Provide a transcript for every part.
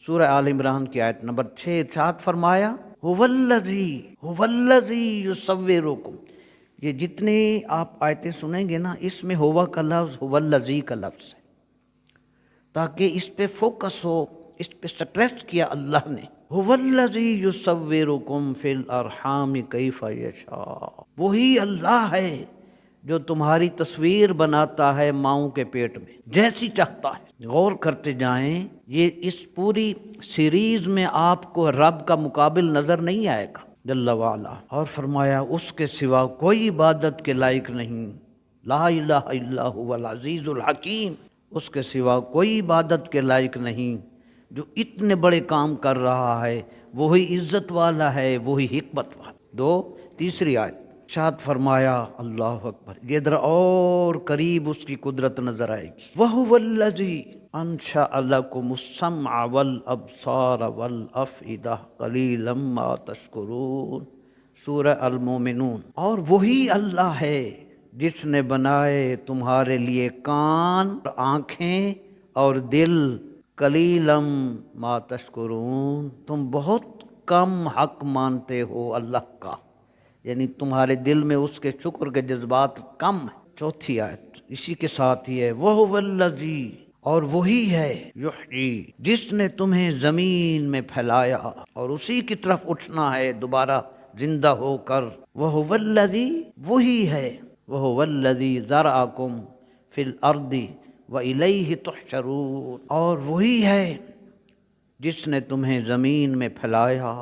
سورہ آل عمران کی آیت نمبر 6 ارشاد فرمایا ہوالذی یصورکم. یہ جتنے آپ آیتیں سنیں گے نا، اس میں ہوا کا لفظ ہوالذی کا لفظ ہے، تاکہ اس پہ فوکس ہو، اس پہ سٹریس کیا اللہ نے. ہوالذی یصورکم فی الارحام کیف یشاء. وہی اللہ ہے جو تمہاری تصویر بناتا ہے ماؤں کے پیٹ میں جیسی چاہتا ہے. غور کرتے جائیں، یہ اس پوری سیریز میں آپ کو رب کا مقابل نظر نہیں آئے گا جل وعلا. اور فرمایا اس کے سوا کوئی عبادت کے لائق نہیں، لا الہ الا هو العزیز الحکیم. اس کے سوا کوئی عبادت کے لائق نہیں جو اتنے بڑے کام کر رہا ہے، وہی عزت والا ہے، وہی حکمت والا. تیسری آیت ارشاد فرمایا اللہ اکبر، یہ ذرا اور قریب اس کی قدرت نظر آئے گی. وَهُوَ الَّذِي أَنشَأَ لَكُمُ السَّمْعَ وَالْأَبْصَارَ وَالْأَفْئِدَةَ قَلِيلًا مَا تَشْكُرُونَ. سورہ المومنون. اور وہی اللہ ہے جس نے بنائے تمہارے لیے کان، آنکھیں اور دل. قلیلًا ما تشکرون، تم بہت کم حق مانتے ہو اللہ کا، یعنی تمہارے دل میں اس کے شکر کے جذبات کم ہیں. چوتھی آیت اسی کے ساتھ ہی ہے، وَهُوَ الَّذِي، اور وہی ہے، یحیی، جس نے تمہیں زمین میں پھیلایا اور اسی کی طرف اٹھنا ہے دوبارہ زندہ ہو کر. وَهُوَ الَّذِي، وہی ہے، وَهُوَ الَّذِي ذَرَأَكُمْ فِي الْأَرْضِ وَإِلَيْهِ تُحْشَرُونَ. اور وہی ہے جس نے تمہیں زمین میں پھیلایا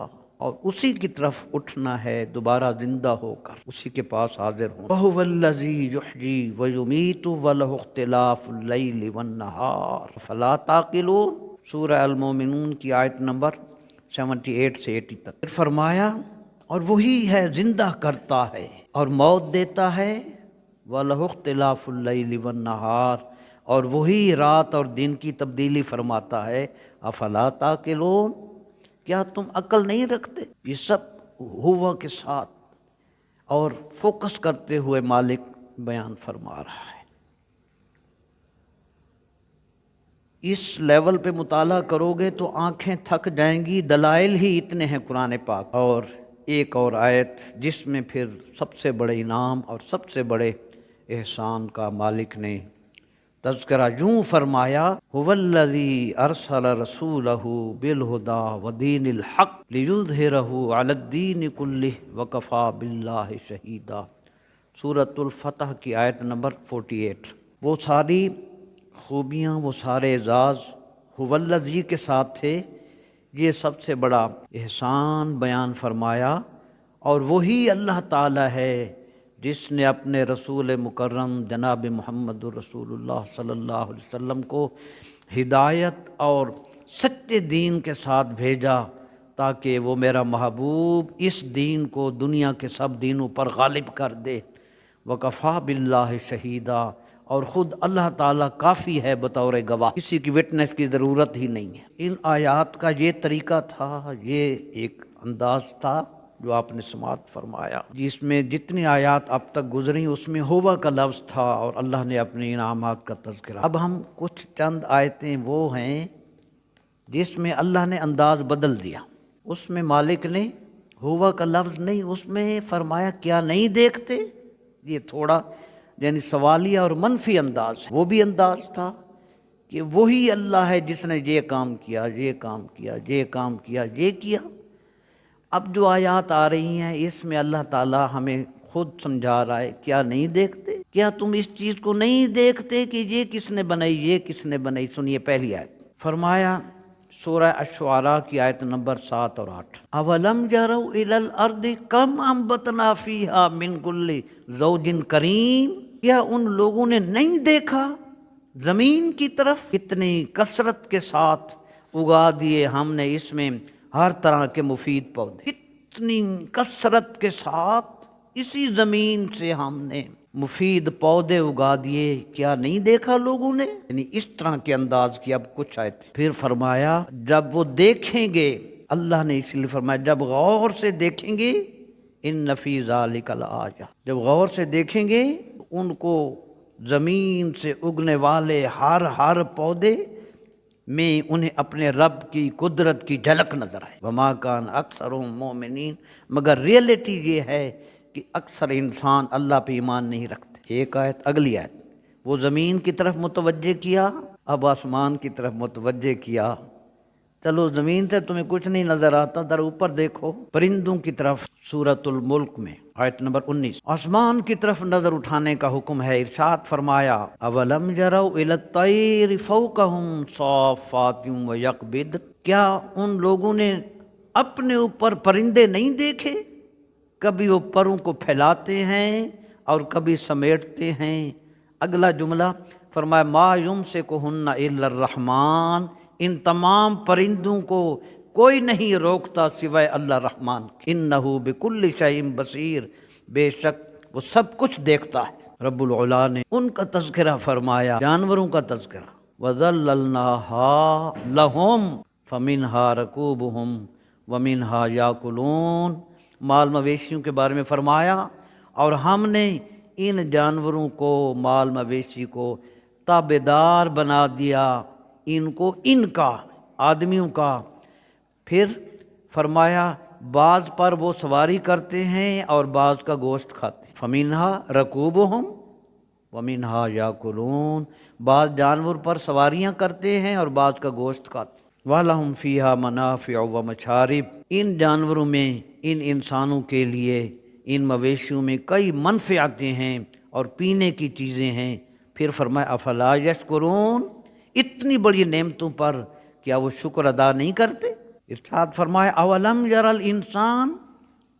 اور اسی کی طرف اٹھنا ہے دوبارہ زندہ ہو کر، اسی کے پاس حاضر ہوں. وَهُوَ الَّذِي يُحْيِي وَيُمِيتُ وَلَهُ اخْتِلَافُ اللَّيْلِ وَالنَّهَارِ فَلَا تَعْقِلُونَ. سورہ المومنون کی آیت نمبر 78 سے 80 تک. پھر فرمایا اور وہی ہے زندہ کرتا ہے اور موت دیتا ہے. وَلَهُ اخْتِلَافُ اللَّيْلِ وَالنَّهَارِ، اور وہی رات اور دن کی تبدیلی فرماتا ہے. افلا تاقلون، کیا تم عقل نہیں رکھتے؟ یہ سب ہوا کے ساتھ اور فوکس کرتے ہوئے مالک بیان فرما رہا ہے. اس لیول پہ مطالعہ کرو گے تو آنکھیں تھک جائیں گی. دلائل ہی اتنے ہیں قرآن پاک. اور ایک اور آیت جس میں پھر سب سے بڑے انعام اور سب سے بڑے احسان کا مالک نے تذکرہ یوں فرمایا، هو الذی ارسل رسولہ بالہدی ودین الحق لیظہرہ علی الدین کلہ وکفی باللہ شہیدا. سورۃ الفتح کی آیت نمبر 48. وہ ساری خوبیاں، وہ سارے اعزاز هو الذی کے ساتھ تھے. یہ سب سے بڑا احسان بیان فرمایا. اور وہی اللہ تعالی ہے جس نے اپنے رسول مکرم جناب محمد رسول اللہ صلی اللہ علیہ وسلم کو ہدایت اور سچے دین کے ساتھ بھیجا تاکہ وہ میرا محبوب اس دین کو دنیا کے سب دینوں پر غالب کر دے. وکفیٰ باللہ شہیدا، اور خود اللہ تعالیٰ کافی ہے بطور گواہ، کسی کی وٹنس کی ضرورت ہی نہیں ہے. ان آیات کا یہ طریقہ تھا، یہ ایک انداز تھا جو آپ نے سماعت فرمایا. جس میں جتنی آیات اب تک گزری اس میں ہوا کا لفظ تھا اور اللہ نے اپنے انعامات کا تذکرہ. اب ہم کچھ چند آیتیں وہ ہیں جس میں اللہ نے انداز بدل دیا. اس میں مالک نے ہوا کا لفظ نہیں، اس میں فرمایا کیا نہیں دیکھتے. یہ تھوڑا یعنی سوالیہ اور منفی انداز ہے. وہ بھی انداز تھا کہ وہی اللہ ہے جس نے یہ کام کیا، یہ کام کیا، یہ کام کیا، یہ کیا. اب جو آیات آ رہی ہیں اس میں اللہ تعالیٰ ہمیں خود سمجھا رہا ہے، کیا نہیں دیکھتے؟ کیا تم اس چیز کو نہیں دیکھتے کہ یہ کس نے بنائی، یہ کس نے بنائی؟ سنیے پہلی آیت. فرمایا سورہ الشعراء کی آیت نمبر 7 اور 8، اولم یروا الی الارض کم انبتنا فیہا من کل زوج کریم. کیا ان لوگوں نے نہیں دیکھا زمین کی طرف کتنی کثرت کے ساتھ اگا دیے ہم نے اس میں ہر طرح کے مفید پودے. اتنی کثرت کے ساتھ اسی زمین سے ہم نے مفید پودے اگا دیے، کیا نہیں دیکھا لوگوں نے؟ یعنی اس طرح کے انداز کی. اب کچھ آئے تھے. پھر فرمایا جب وہ دیکھیں گے، اللہ نے اس لیے فرمایا جب غور سے دیکھیں گے، ان فی ذالک لآیہ، جب غور سے دیکھیں گے ان کو زمین سے اگنے والے ہر پودے میں انہیں اپنے رب کی قدرت کی جھلک نظر آئے۔ وما کان اکثرهم مومنین، مگر ریئلٹی یہ ہے کہ اکثر انسان اللہ پہ ایمان نہیں رکھتے۔ ایک آیت، اگلی آیت، وہ زمین کی طرف متوجہ کیا، اب آسمان کی طرف متوجہ کیا۔ چلو زمین سے تمہیں کچھ نہیں نظر آتا، در اوپر دیکھو پرندوں کی طرف۔ سورۃ الملک میں آیت نمبر 19 آسمان کی طرف نظر اٹھانے کا حکم ہے۔ ارشاد فرمایا اولم یروا الی الطیر فوقہم صافات ویقبض، کیا ان لوگوں نے اپنے اوپر پرندے نہیں دیکھے؟ کبھی وہ پروں کو پھیلاتے ہیں اور کبھی سمیٹتے ہیں۔ اگلا جملہ فرمایا ما یمسکہن الا الرحمن، ان تمام پرندوں کو کوئی نہیں روکتا سوائے اللہ رحمان کے۔ انہ بکل شیء بصیر، بے شک وہ سب کچھ دیکھتا ہے۔ رب العلا نے ان کا تذکرہ فرمایا، جانوروں کا تذکرہ۔ وَذَلَّلْنَاهَا لَهُمْ فَمِنْهَا رَكُوبُهُمْ وَمِنْهَا يَأْكُلُونَ، مال مویشیوں کے بارے میں فرمایا، اور ہم نے ان جانوروں کو، مال مویشی کو تابعدار بنا دیا، ان کو، ان کا، آدمیوں کا۔ پھر فرمایا بعض پر وہ سواری کرتے ہیں اور بعض کا گوشت کھاتے ہیں۔ فَمِنْهَا رَكُوبُهُمْ وَمِنْهَا يَأْكُلُونَ، بعض جانور پر سواریاں کرتے ہیں اور بعض کا گوشت کھاتے ہیں۔ وَلَهُمْ فِيهَا مَنَافِعُ وَمَشَارِبُ، ان جانوروں میں، ان انسانوں کے لیے، ان مویشیوں میں کئی منفعتیں ہیں اور پینے کی چیزیں ہیں۔ پھر فرمایا افلا یشکرون، اتنی بڑی نعمتوں پر کیا وہ شکر ادا نہیں کرتے؟ ارشاد فرمایا اولم یر الانسان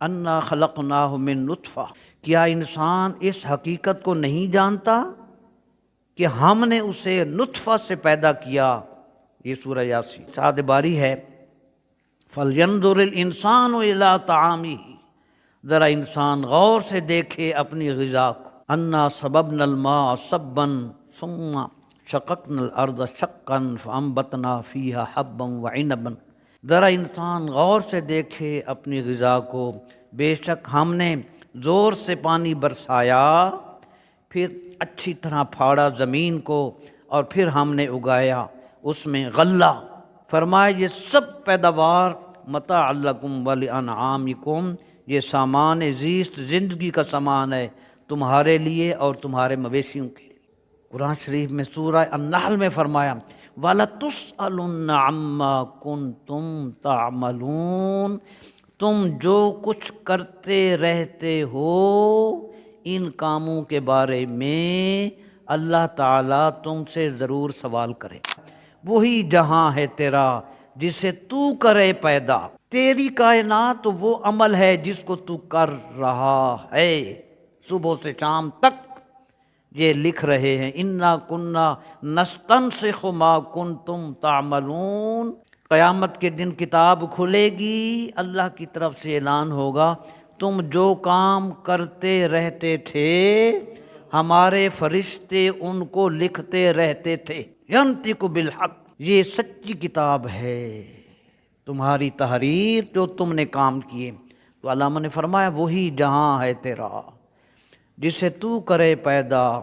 انا خلقناہ من نطفہ، کیا انسان اس حقیقت کو نہیں جانتا کہ ہم نے اسے نطفہ سے پیدا کیا؟ یہ سورہ یاسین ارشاد باری ہے فَلْيَنْظُرِ الْإِنسَانُ إِلَىٰ طَعَامِهِ، ذرا انسان غور سے دیکھے اپنی غذا کو۔ انا صببنا الماء صبا ثم شققنا الارض شقا فانبتنا فيها حبا وعنبا، ذرا انسان غور سے دیکھے اپنی غذا کو، بے شک ہم نے زور سے پانی برسایا، پھر اچھی طرح پھاڑا زمین کو، اور پھر ہم نے اگایا اس میں غلہ۔ فرمایا یہ سب پیداوار متاع لکم ولانعامکم، یہ سامان زیست، زندگی کا سامان ہے تمہارے لیے اور تمہارے مویشیوں کے لیے۔ قرآن شریف میں سورہ النحل میں فرمایا وَلَتُسْأَلُنَّ عَمَّا كُنْتُمْ تَعْمَلُونَ، تم جو کچھ کرتے رہتے ہو ان کاموں کے بارے میں اللہ تعالیٰ تم سے ضرور سوال کرے۔ وہی جہاں ہے تیرا جسے تو کرے پیدا، تیری کائنات وہ عمل ہے جس کو تو کر رہا ہے، صبح سے شام تک یہ لکھ رہے ہیں۔ انا کننا نستنسخ ما کنتم تعملون، قیامت کے دن کتاب کھلے گی، اللہ کی طرف سے اعلان ہوگا تم جو کام کرتے رہتے تھے ہمارے فرشتے ان کو لکھتے رہتے تھے۔ ینطق بالحق، یہ سچی کتاب ہے، تمہاری تحریر جو تم نے کام کیے۔ تو علامہ نے فرمایا وہی جہاں ہے تیرا جسے تو کرے پیدا،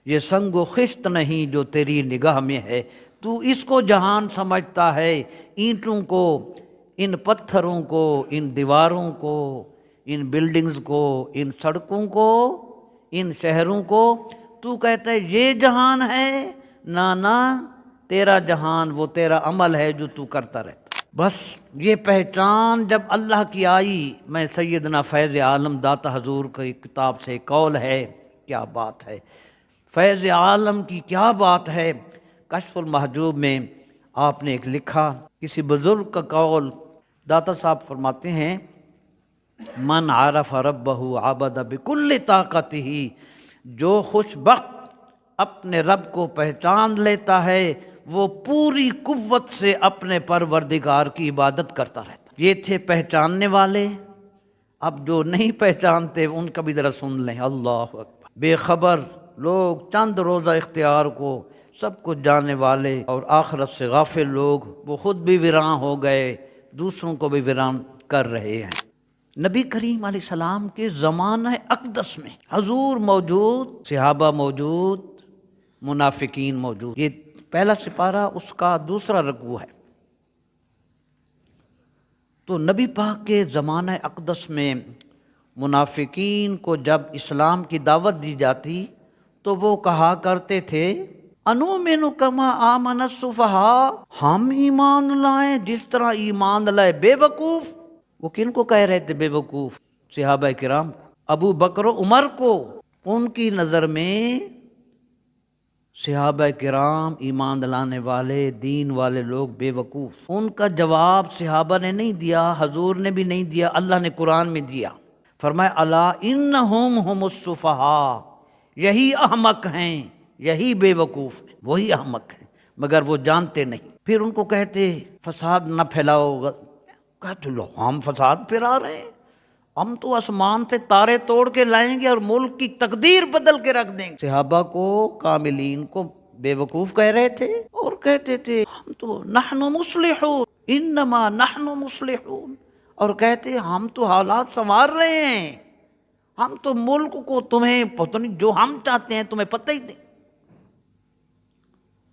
یہ سنگ و خشت نہیں جو تیری نگاہ میں ہے، تو اس کو جہان سمجھتا ہے، اینٹوں کو، ان پتھروں کو، ان دیواروں کو، ان بلڈنگز کو، ان سڑکوں کو، ان شہروں کو، تو کہتا ہے یہ جہان ہے؟ نہ، تیرا جہان وہ تیرا عمل ہے جو تو کرتا رہتا۔ بس یہ پہچان جب اللہ کی آئی، میں سیدنا فیض عالم داتا حضور کی کتاب سے قول ہے، کیا بات ہے، فیض عالم کی کیا بات ہے۔ کشف المحجوب میں آپ نے ایک لکھا، کسی بزرگ کا قول، داتا صاحب فرماتے ہیں من عرف ربہ عبد بکل طاقتہ، جو خوش بخت اپنے رب کو پہچان لیتا ہے وہ پوری قوت سے اپنے پروردگار کی عبادت کرتا رہتا۔ یہ تھے پہچاننے والے، اب جو نہیں پہچانتے ان کا بھی ذرا سن لیں۔ اللہ اکبر، بے خبر لوگ، چند روزہ اختیار کو سب کچھ جاننے والے اور آخرت سے غافل لوگ، وہ خود بھی ویراں ہو گئے، دوسروں کو بھی ویراں کر رہے ہیں۔ نبی کریم علیہ السلام کے زمانہ اقدس میں حضور موجود، صحابہ موجود، منافقین موجود، یہ پہلا سپارہ اس کا دوسرا رکوع ہے۔ تو نبی پاک کے زمانہ اقدس میں منافقین کو جب اسلام کی دعوت دی جاتی تو وہ کہا کرتے تھے انؤمن کما آمن السفہاء، ہم ایمان لائیں جس طرح ایمان لائے بے وقوف۔ وہ کن کو کہہ رہے تھے بے وقوف؟ صحابہ کرام کو، ابو بکر و عمر کو۔ ان کی نظر میں صحابہ کرام ایمان لانے والے دین والے لوگ بے وقوف۔ ان کا جواب صحابہ نے نہیں دیا، حضور نے بھی نہیں دیا، اللہ نے قرآن میں دیا۔ فرمایا الا انہم ہم السفہاء، یہی احمق ہیں، یہی بے وقوف ہیں، وہی احمق ہیں مگر وہ جانتے نہیں۔ پھر ان کو کہتے فساد نہ پھیلاؤ، کہتے لو ہم فساد پھیلا رہے ہیں، ہم تو آسمان سے تارے توڑ کے لائیں گے اور ملک کی تقدیر بدل کے رکھ دیں گے۔ صحابہ کو، کاملین کو بے وقوف کہہ رہے تھے اور کہتے تھے ہم تو نحن مصلحون، انما نحن مصلحون، اور کہتے ہم تو حالات سنوار رہے ہیں، ہم تو ملک کو، تمہیں پتہ نہیں جو ہم چاہتے ہیں تمہیں پتہ ہی نہیں۔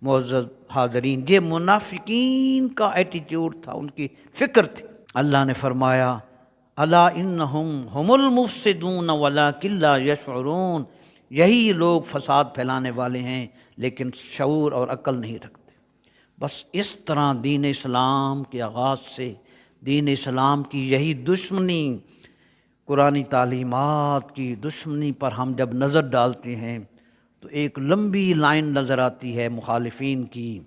معزز حاضرین، یہ منافقین کا ایٹیٹیوڈ تھا، ان کی فکر تھی۔ اللہ نے فرمایا الا انہم ہم المفسدون ولکن لا یشعرون، یہی لوگ فساد پھیلانے والے ہیں لیکن شعور اور عقل نہیں رکھتے۔ بس اس طرح دین اسلام کے آغاز سے دین اسلام کی یہی دشمنی، قرآنی تعلیمات کی دشمنی پر ہم جب نظر ڈالتے ہیں تو ایک لمبی لائن نظر آتی ہے مخالفین کی،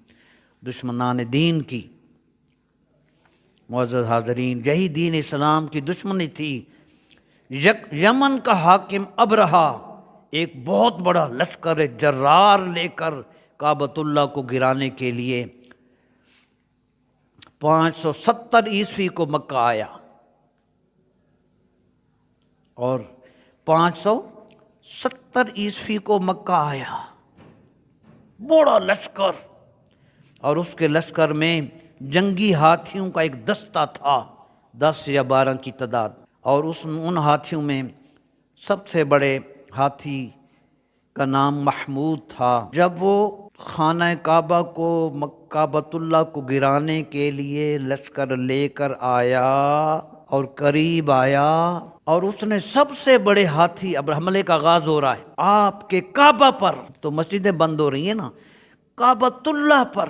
دشمنان دین کی۔ معزز حاضرین، یہی دین اسلام کی دشمنی تھی۔ یمن کا حاکم ابرہہ ایک بہت بڑا لشکر جرار لے کر کعبۃ اللہ کو گرانے کے لیے 570 عیسوی کو مکہ آیا، اور 570 عیسوی کو مکہ آیا، بڑا لشکر، اور اس کے لشکر میں جنگی ہاتھیوں کا ایک دستہ تھا، 10 یا 12 کی تعداد، اور ان ہاتھیوں میں سب سے بڑے ہاتھی کا نام محمود تھا۔ جب وہ خانہ کعبہ کو، کعبۃ اللہ کو گرانے کے لیے لشکر لے کر آیا اور قریب آیا، اور اس نے سب سے بڑے ہاتھی، اب حملے کا آغاز ہو رہا ہے آپ کے کعبہ پر، تو مسجدیں بند ہو رہی ہیں نا، کعبۃ اللہ پر۔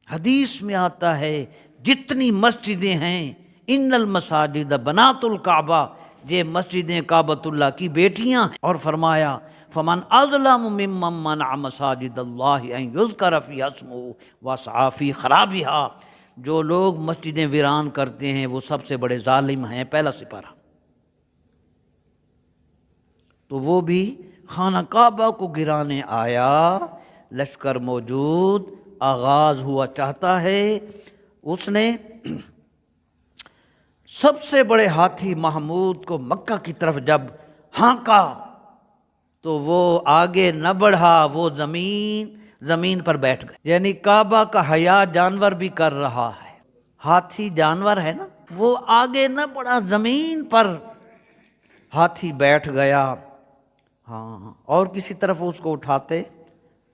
حدیث میں آتا ہے جتنی مسجدیں ہیں ان المساجد بنات الکعبہ، یہ مسجدیں کعبۃ اللہ کی بیٹیاں ہیں، اور فرمایا فمن اظلم ممن منع مساجد اللہ ان یذکر فیہا اسمہ وسعی فی خرابہا، جو لوگ مسجدیں ویران کرتے ہیں وہ سب سے بڑے ظالم ہیں، پہلا سپارہ۔ تو وہ بھی خانہ کعبہ کو گرانے آیا، لشکر موجود، آغاز ہوا چاہتا ہے۔ اس نے سب سے بڑے ہاتھی محمود کو مکہ کی طرف جب ہانکا تو وہ آگے نہ بڑھا، وہ زمین پر بیٹھ گئے، یعنی کعبہ کا حیا جانور بھی کر رہا ہے، ہاتھی جانور ہے نا، وہ آگے نہ بڑھا، زمین پر ہاتھی بیٹھ گیا۔ ہاں، اور کسی طرف اس کو اٹھاتے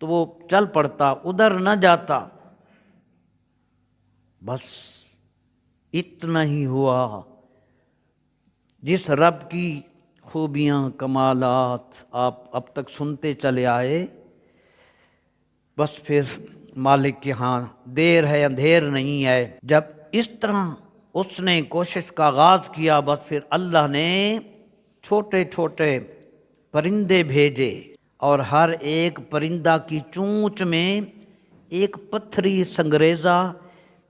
تو وہ چل پڑتا، ادھر نہ جاتا۔ بس اتنا ہی ہوا۔ جس رب کی خوبیاں، کمالات آپ اب تک سنتے چلے آئے، بس پھر مالک کے ہاں دیر ہے اندھیر نہیں ہے۔ جب اس طرح اس نے کوشش کا آغاز کیا، بس پھر اللہ نے چھوٹے چھوٹے پرندے بھیجے، اور ہر ایک پرندہ کی چونچ میں ایک پتھری سنگریزہ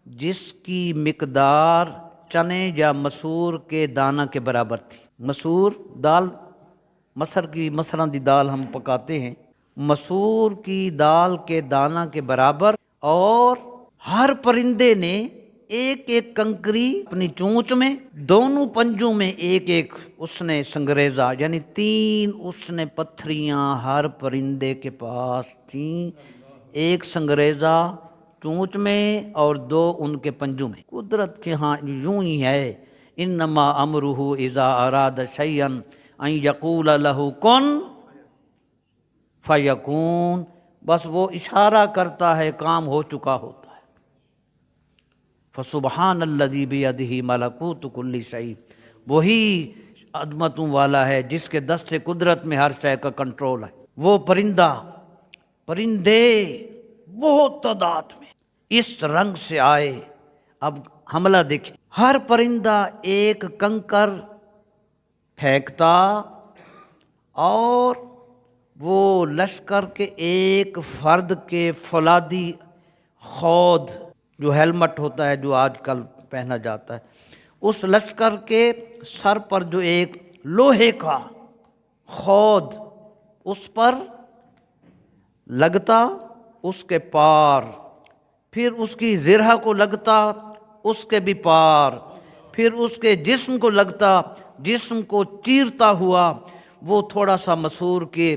جس کی مقدار چنے یا مسور کے دانہ کے برابر تھی۔ مسور دال، مسراں دی دال ہم پکاتے ہیں، مسور کی دال کے دانہ کے برابر، اور ہر پرندے نے ایک ایک کنکری اپنی چونچ میں، دونوں پنجوں میں ایک ایک اس نے سنگریزہ، یعنی 3 اس نے پتھریاں ہر پرندے کے پاس تھیں، ایک سنگریزہ چونچ میں اور 2 ان کے پنجوں میں۔ قدرت کے ہاں یوں ہی ہے، انما امرہ اذا اراد شیئا ان یقول لہ کن فیکون، بس وہ اشارہ کرتا ہے، کام ہو چکا ہوتا ہے۔ فسبحان الذی بیدہ ملکوت کل شیء، وہی عظمتوں والا ہے جس کے دست سے قدرت میں ہر شے کا کنٹرول ہے۔ وہ پرندے بہت تعداد میں اس رنگ سے آئے۔ اب حملہ دیکھیں، ہر پرندہ ایک کنکر پھینکتا اور وہ لشکر کے ایک فرد کے فولادی خود، جو ہیلمٹ ہوتا ہے جو آج کل پہنا جاتا ہے، اس لشکر کے سر پر جو ایک لوہے کا خود اس پر لگتا، اس کے پار، پھر اس کی زرہ کو لگتا، اس کے بھی پار، پھر اس کے جسم کو لگتا، جسم کو چیرتا ہوا وہ تھوڑا سا مسور کے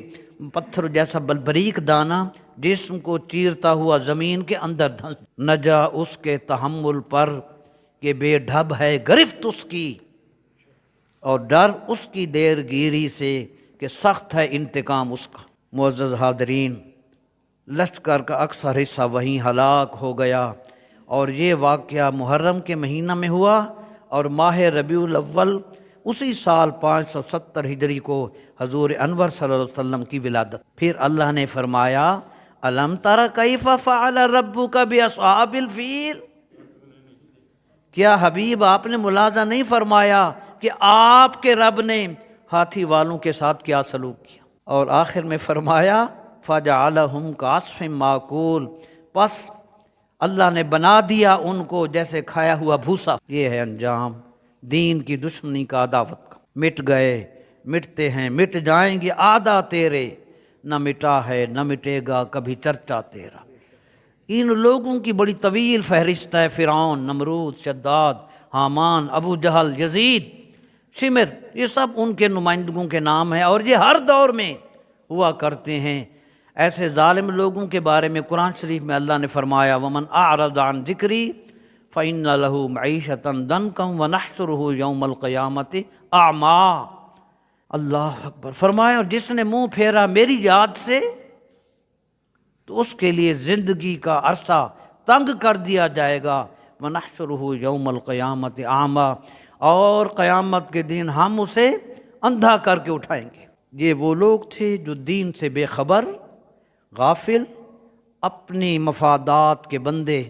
پتھر جیسا بریک دانہ جسم کو چیرتا ہوا زمین کے اندر دھنس، نہ جا اس کے تحمل پر کہ بے ڈھب ہے گرفت اس کی، اور ڈر اس کی دیر گیری سے کہ سخت ہے انتقام اس کا۔ معزز حاضرین، لشکر کا اکثر حصہ وہیں ہلاک ہو گیا، اور یہ واقعہ محرم کے مہینہ میں ہوا، اور ماہ ربیع الاول اسی سال 570 ہجری کو حضور انور صلی اللہ علیہ وسلم کی ولادت۔ پھر اللہ نے فرمایا الم تر کیف فعل ربک باصحاب الفیل، کیا حبیب آپ نے ملاحظہ نہیں فرمایا کہ آپ کے رب نے ہاتھی والوں کے ساتھ کیا سلوک کیا؟ اور آخر میں فرمایا فجعلہم کعصف ماکول، پس اللہ نے بنا دیا ان کو جیسے کھایا ہوا بھوسا۔ یہ ہے انجام دین کی دشمنی کا، عداوت کا۔ مٹ گئے، مٹتے ہیں، مٹ جائیں گے آدھا تیرے، نہ مٹا ہے نہ مٹے گا کبھی چرچا تیرا۔ ان لوگوں کی بڑی طویل فہرست ہے، فرعون، نمرود، شداد، حامان، ابو جہل، یزید، شمر، یہ سب ان کے نمائندگوں کے نام ہیں، اور یہ ہر دور میں ہوا کرتے ہیں۔ ایسے ظالم لوگوں کے بارے میں قرآن شریف میں اللہ نے فرمایا وَمَنْ أَعْرَضَ عَنْ ذِكْرِي فَإِنَّ لَهُ مَعِيشَةً ضَنْكًا وَنَحْشُرُهُ يَوْمَ الْقِيَامَةِ أَعْمَىٰ۔ اللہ اکبر، فرمایا اور جس نے منہ پھیرا میری یاد سے تو اس کے لیے زندگی کا عرصہ تنگ کر دیا جائے گا، وَنَحْشُرُهُ يَوْمَ الْقِيَامَةِ أَعْمَىٰ، اور قیامت کے دن ہم اسے اندھا کر کے اٹھائیں گے۔ یہ وہ لوگ تھے جو دین سے بے خبر، غافل، اپنی مفادات کے بندے،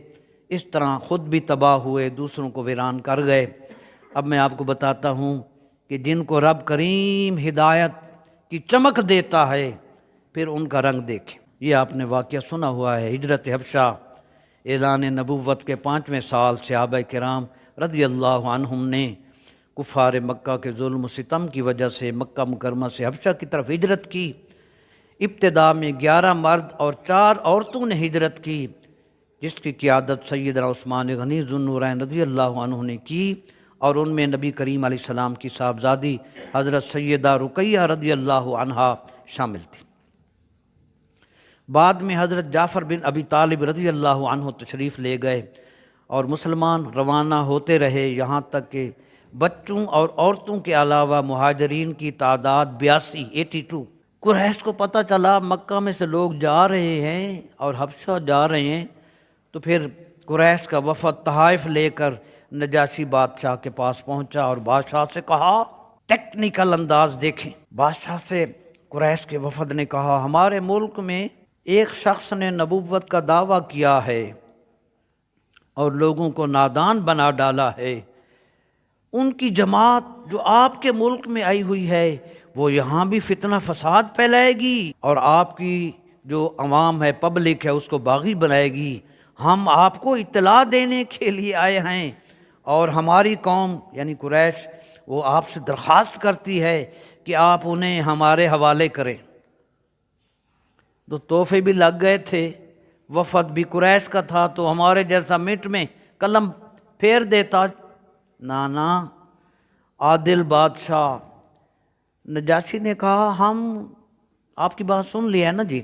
اس طرح خود بھی تباہ ہوئے، دوسروں کو ویران کر گئے۔ اب میں آپ کو بتاتا ہوں کہ جن کو رب کریم ہدایت کی چمک دیتا ہے پھر ان کا رنگ دیکھیں۔ یہ آپ نے واقعہ سنا ہوا ہے، ہجرت حبشہ، اعلان نبوت کے 5ویں سال صحابہ کرام رضی اللہ عنہم نے کفار مکہ کے ظلم و ستم کی وجہ سے مکہ مکرمہ سے حبشہ کی طرف ہجرت کی۔ ابتدا میں 11 مرد اور 4 عورتوں نے ہجرت کی، جس کی قیادت سیدنا عثمان غنی ذو النورین رضی اللہ عنہ نے کی، اور ان میں نبی کریم علیہ السلام کی صاحبزادی حضرت سیدہ رقیہ رضی اللہ عنہا شامل تھی۔ بعد میں حضرت جعفر بن ابی طالب رضی اللہ عنہ تشریف لے گئے، اور مسلمان روانہ ہوتے رہے، یہاں تک کہ بچوں اور عورتوں کے علاوہ مہاجرین کی تعداد 82۔ قریش کو پتہ چلا مکہ میں سے لوگ جا رہے ہیں اور حبشہ جا رہے ہیں، تو پھر قریش کا وفد تحائف لے کر نجاشی بادشاہ کے پاس پہنچا، اور بادشاہ سے کہا، ٹیکنیکل انداز دیکھیں، بادشاہ سے قریش کے وفد نے کہا ہمارے ملک میں ایک شخص نے نبوت کا دعویٰ کیا ہے اور لوگوں کو نادان بنا ڈالا ہے، ان کی جماعت جو آپ کے ملک میں آئی ہوئی ہے وہ یہاں بھی فتنہ فساد پھیلائے گی، اور آپ کی جو عوام ہے، پبلک ہے، اس کو باغی بنائے گی۔ ہم آپ کو اطلاع دینے کے لیے آئے ہیں، اور ہماری قوم یعنی قریش وہ آپ سے درخواست کرتی ہے کہ آپ انہیں ہمارے حوالے کریں۔ تو تحفے بھی لگ گئے تھے، وفد بھی قریش کا تھا، تو ہمارے جیسا منٹ میں قلم پھیر دیتا۔ نانا عادل بادشاہ نجاشی نے کہا ہم آپ کی بات سن لی ہے نا جی،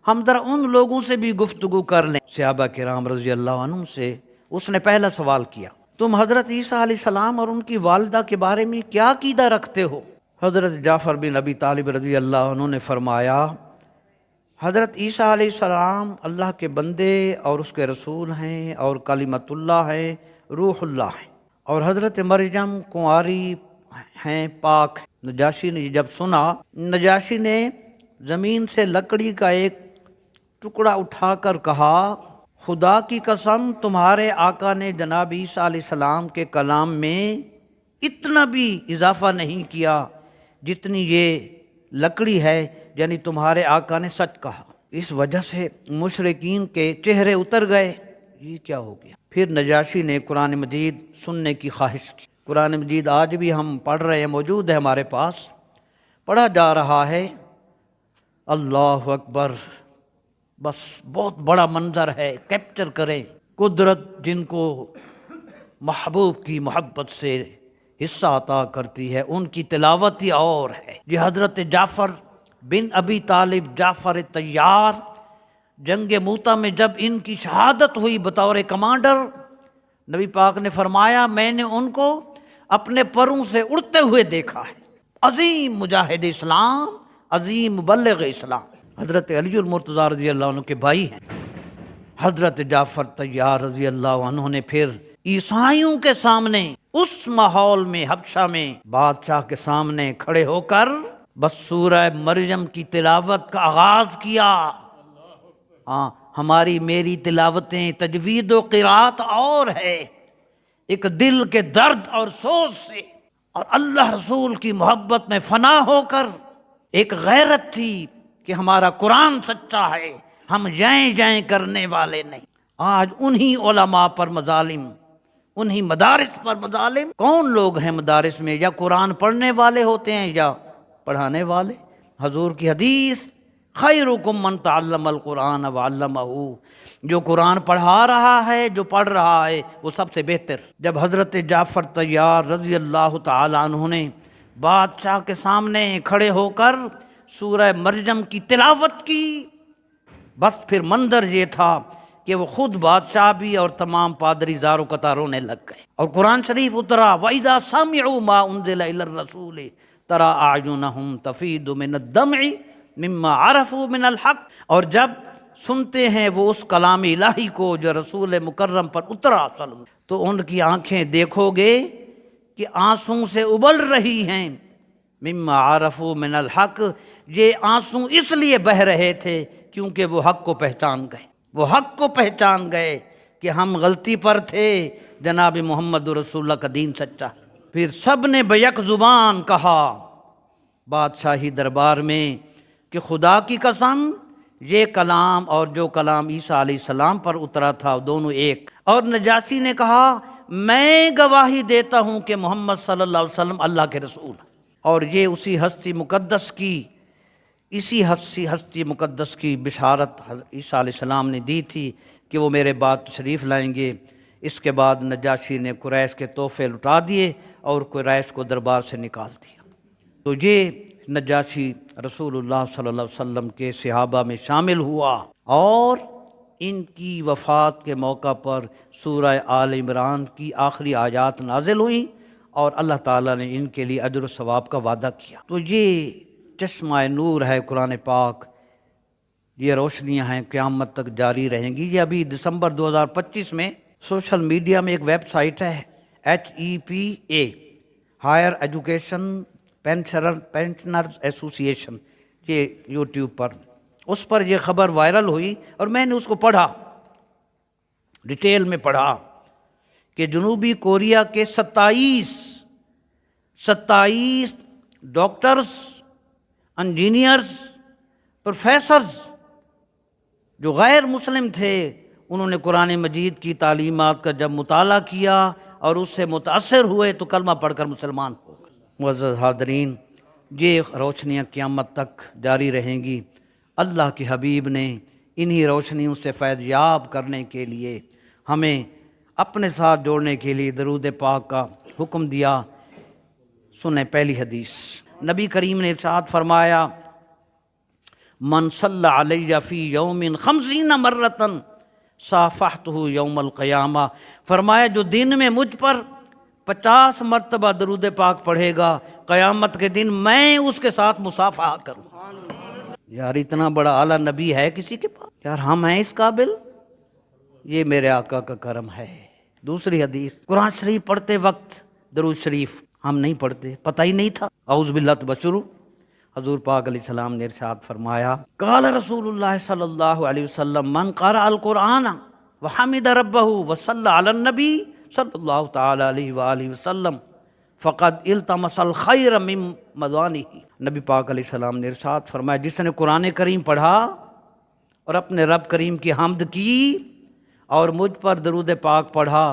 ہم ذرا ان لوگوں سے بھی گفتگو کر لیں، صحابہ کرام رضی اللہ عنہم سے۔ اس نے پہلا سوال کیا تم حضرت عیسیٰ علیہ السلام اور ان کی والدہ کے بارے میں کیا عقیدہ رکھتے ہو؟ حضرت جعفر بن ابی طالب رضی اللہ عنہ نے فرمایا حضرت عیسیٰ علیہ السلام اللہ کے بندے اور اس کے رسول ہیں اور کلمۃ اللہ ہے، روح اللہ ہے، اور حضرت مریم کنواری ہیں، پاک ہیں۔ نجاشی نے جب سنا، نجاشی نے زمین سے لکڑی کا ایک ٹکڑا اٹھا کر کہا، خدا کی قسم تمہارے آقا نے جناب عیسیٰ علیہ السلام کے کلام میں اتنا بھی اضافہ نہیں کیا جتنی یہ لکڑی ہے، یعنی تمہارے آقا نے سچ کہا۔ اس وجہ سے مشرکین کے چہرے اتر گئے، یہ کیا ہو گیا؟ پھر نجاشی نے قرآن مجید سننے کی خواہش کی۔ قرآن مجید آج بھی ہم پڑھ رہے ہیں، موجود ہے ہمارے پاس، پڑھا جا رہا ہے۔ اللہ اکبر، بس بہت بڑا منظر ہے، کیپچر کریں۔ قدرت جن کو محبوب کی محبت سے حصہ عطا کرتی ہے، ان کی تلاوت ہی اور ہے۔ یہ حضرت جعفر بن ابی طالب، جعفر طیار، جنگ موتا میں جب ان کی شہادت ہوئی بطور کمانڈر، نبی پاک نے فرمایا میں نے ان کو اپنے پروں سے اڑتے ہوئے دیکھا ہے۔ عظیم مجاہد اسلام، عظیم مبلغ اسلام، حضرت علی المرتضیٰ رضی اللہ عنہ کے بھائی ہیں۔ حضرت جعفر طیار رضی اللہ عنہ نے پھر عیسائیوں کے سامنے، اس ماحول میں حبشہ میں بادشاہ کے سامنے کھڑے ہو کر بس سورہ مریم کی تلاوت کا آغاز کیا۔ ہاں، ہماری میری تلاوتیں تجوید و قرات اور ہے، ایک دل کے درد اور سوز سے، اور اللہ رسول کی محبت میں فنا ہو کر ایک غیرت تھی کہ ہمارا قرآن سچا ہے، ہم جائیں جائیں کرنے والے نہیں۔ آج انہی علماء پر مظالم، انہی مدارس پر مظالم۔ کون لوگ ہیں مدارس میں؟ یا قرآن پڑھنے والے ہوتے ہیں یا پڑھانے والے۔ حضور کی حدیث، خیرکم من تعلم القرآن وعلمہ، جو قرآن پڑھا رہا ہے، جو پڑھ رہا ہے، وہ سب سے بہتر۔ جب حضرت جعفر طیار رضی اللہ تعالی عنہ نے بادشاہ کے سامنے کھڑے ہو کر سورہ مریم کی تلاوت کی، بس پھر منظر یہ تھا کہ وہ خود بادشاہ بھی اور تمام پادری زار و قطار رونے لگ گئے، اور قرآن شریف اترا، وَإِذَا سَمِعُوا مَا أُنزِلَ إِلَى الرَّسُولِ تَرَىٰ أَعْيُنَهُمْ تَفِيضُ مِنَ الدَّمْعِ مِمَّا عَرَفُوا مِنَ الْحَقِّ، اور جب سنتے ہیں وہ اس کلام الہی کو جو رسول مکرم پر اترا تو ان کی آنکھیں دیکھو گے کہ آنسوں سے ابل رہی ہیں، مما عرفوا من الحق، یہ آنسو اس لیے بہ رہے تھے کیونکہ وہ حق کو پہچان گئے، وہ حق کو پہچان گئے کہ ہم غلطی پر تھے، جناب محمد رسول اللہ کا دین سچا۔ پھر سب نے بیک زبان کہا بادشاہی دربار میں کہ خدا کی قسم یہ کلام اور جو کلام عیسیٰ علیہ السلام پر اترا تھا دونوں ایک۔ اور نجاشی نے کہا میں گواہی دیتا ہوں کہ محمد صلی اللہ علیہ وسلم اللہ کے رسول ہیں، اور یہ اسی ہستی مقدس کی، اسی ہستی مقدس کی بشارت عیسیٰ علیہ السلام نے دی تھی کہ وہ میرے بعد تشریف لائیں گے۔ اس کے بعد نجاشی نے قریش کے تحفے لٹا دیے اور قریش کو دربار سے نکال دیا۔ تو یہ نجاشی رسول اللہ صلی اللہ علیہ وسلم کے صحابہ میں شامل ہوا، اور ان کی وفات کے موقع پر سورہ آل عمران کی آخری آیات نازل ہوئیں، اور اللہ تعالیٰ نے ان کے لیے اجر و ثواب کا وعدہ کیا۔ تو یہ چشمہ نور ہے قرآن پاک، یہ روشنیاں ہیں، قیامت تک جاری رہیں گی۔ یہ ابھی دسمبر 2025 میں سوشل میڈیا میں ایک ویب سائٹ ہے HEPA، ہائر ایجوکیشن پینشنرز ایسوسی ایشن، یہ یوٹیوب پر، اس پر یہ خبر وائرل ہوئی، اور میں نے اس کو پڑھا، ڈیٹیل میں پڑھا کہ جنوبی کوریا کے 27 ڈاکٹرز، انجینئرز، پروفیسرز جو غیر مسلم تھے، انہوں نے قرآن مجید کی تعلیمات کا جب مطالعہ کیا اور اس سے متاثر ہوئے تو کلمہ پڑھ کر مسلمان ہو گئے۔ معزز حاضرین، یہ روشنیاں قیامت تک جاری رہیں گی۔ اللہ کے حبیب نے انہی روشنیوں سے فیض یاب کرنے کے لیے ہمیں اپنے ساتھ جوڑنے کے لیے درود پاک کا حکم دیا۔ سنیں پہلی حدیث، نبی کریم نے ارشاد فرمایا من صلی علیہ فی یوم 50 مرتن صافحتہ یوم القیامہ، فرمایا جو دن میں مجھ پر 50 مرتبہ درود پاک پڑھے گا، قیامت کے دن میں اس کے ساتھ مصافحہ کروں۔ یار اتنا بڑا اعلیٰ نبی ہے کسی کے پاس؟ یار ہم ہیں اس قابل؟ یہ میرے آقا کا کرم ہے۔ دوسری حدیث، قرآن شریف پڑھتے وقت درود شریف ہم نہیں پڑھتے، پتہ ہی نہیں تھا، اعوذ باللہ تبشروا۔ حضور پاک علیہ السلام نے ارشاد فرمایا، قال رسول اللہ صلی اللہ علیہ وسلم، من قرأ القرآن وحمد ربہ وصلی علی النبی صلی اللہ تعالی علیہ وآلہ وسلم فقد التمس الخیر من مضانہ۔ نبی پاک علیہ السلام نے ارشاد فرمایا، جس نے قرآن کریم پڑھا اور اپنے رب کریم کی حمد کی اور مجھ پر درود پاک پڑھا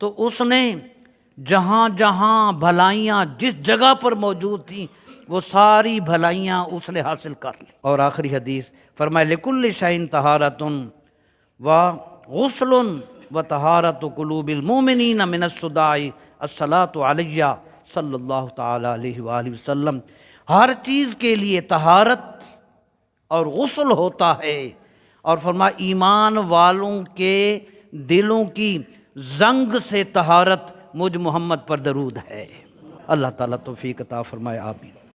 تو اس نے جہاں جہاں بھلائیاں جس جگہ پر موجود تھیں وہ ساری بھلائیاں اس نے حاصل کر لی۔ اور آخری حدیث فرمایا، لکل شیء طہارۃ وغسل وطہارۃ قلوب المؤمنین من الصداع الصلاۃ علی صلی اللہ تعالی علیہ وآلہ وسلم۔ ہر چیز کے لیے طہارت اور غسل ہوتا ہے، اور فرمایا ایمان والوں کے دلوں کی زنگ سے طہارت مجھ محمد پر درود ہے۔ اللہ تعالیٰ توفیق عطا فرمائے، آمین۔